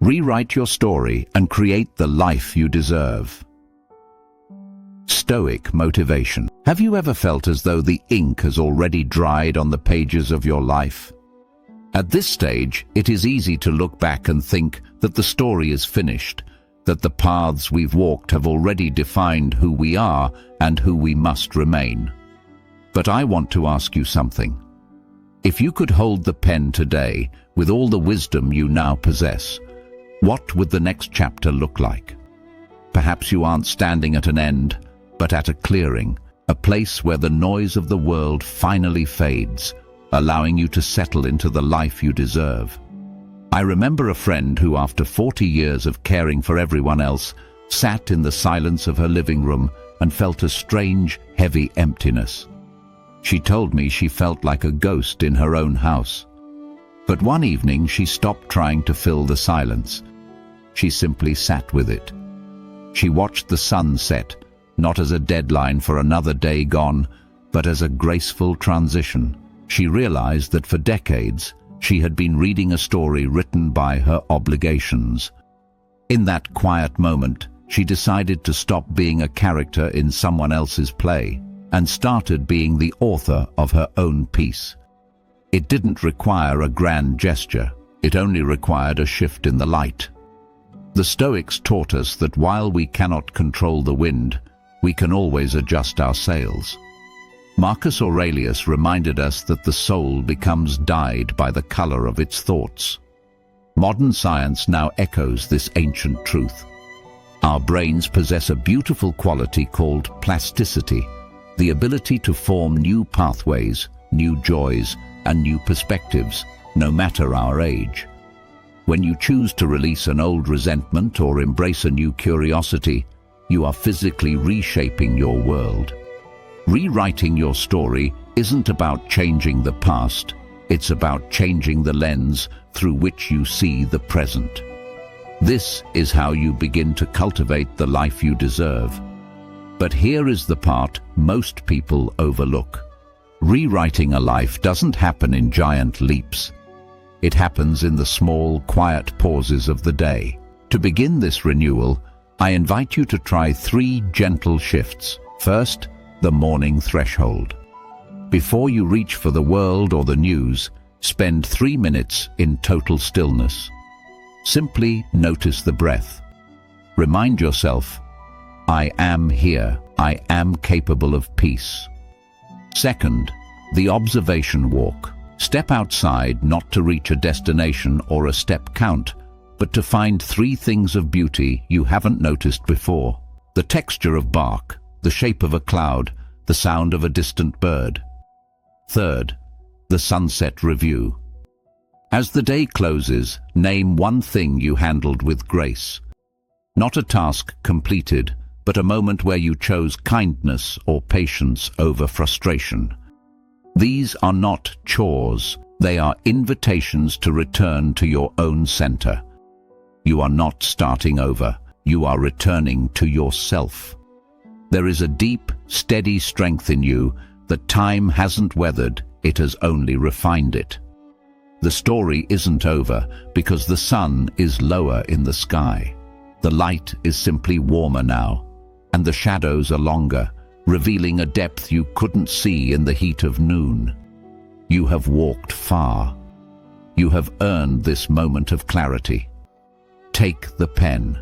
Rewrite your story and create the life you deserve. Stoic motivation. Have you ever felt as though the ink has already dried on the pages of your life? At this stage, it is easy to look back and think that the story is finished, that the paths we've walked have already defined who we are and who we must remain. But I want to ask you something. If you could hold the pen today with all the wisdom you now possess, what would the next chapter look like? Perhaps you aren't standing at an end, but at a clearing, a place where the noise of the world finally fades, allowing you to settle into the life you deserve. I remember a friend who, after 40 years of caring for everyone else, sat in the silence of her living room and felt a strange, heavy emptiness. She told me she felt like a ghost in her own house. But one evening she stopped trying to fill the silence. She simply sat with it. She watched the sun set, not as a deadline for another day gone, but as a graceful transition. She realized that for decades she had been reading a story written by her obligations. In that quiet moment, she decided to stop being a character in someone else's play and started being the author of her own piece. It didn't require a grand gesture. It only required a shift in the light. The Stoics taught us that while we cannot control the wind, we can always adjust our sails. Marcus Aurelius reminded us that the soul becomes dyed by the color of its thoughts. Modern science now echoes this ancient truth. Our brains possess a beautiful quality called plasticity, the ability to form new pathways, new joys, and new perspectives, no matter our age. When you choose to release an old resentment or embrace a new curiosity, you are physically reshaping your world. Rewriting your story isn't about changing the past, it's about changing the lens through which you see the present. This is how you begin to cultivate the life you deserve. But here is the part most people overlook. Rewriting a life doesn't happen in giant leaps. It happens in the small, quiet pauses of the day. To begin this renewal, I invite you to try 3 gentle shifts. First, the morning threshold. Before you reach for the world or the news, spend 3 minutes in total stillness. Simply notice the breath. Remind yourself, I am here. I am capable of peace. Second, the observation walk. Step outside not to reach a destination or a step count, but to find 3 things of beauty you haven't noticed before. The texture of bark, the shape of a cloud, the sound of a distant bird. Third, the sunset review. As the day closes, name 1 thing you handled with grace. Not a task completed, but a moment where you chose kindness or patience over frustration. These are not chores, they are invitations to return to your own center. You are not starting over, you are returning to yourself. There is a deep, steady strength in you that time hasn't weathered, it has only refined it. The story isn't over because the sun is lower in the sky. The light is simply warmer now, and the shadows are longer, revealing a depth you couldn't see in the heat of noon. You have walked far. You have earned this moment of clarity. Take the pen.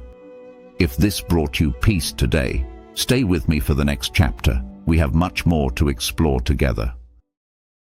If this brought you peace today, stay with me for the next chapter. We have much more to explore together.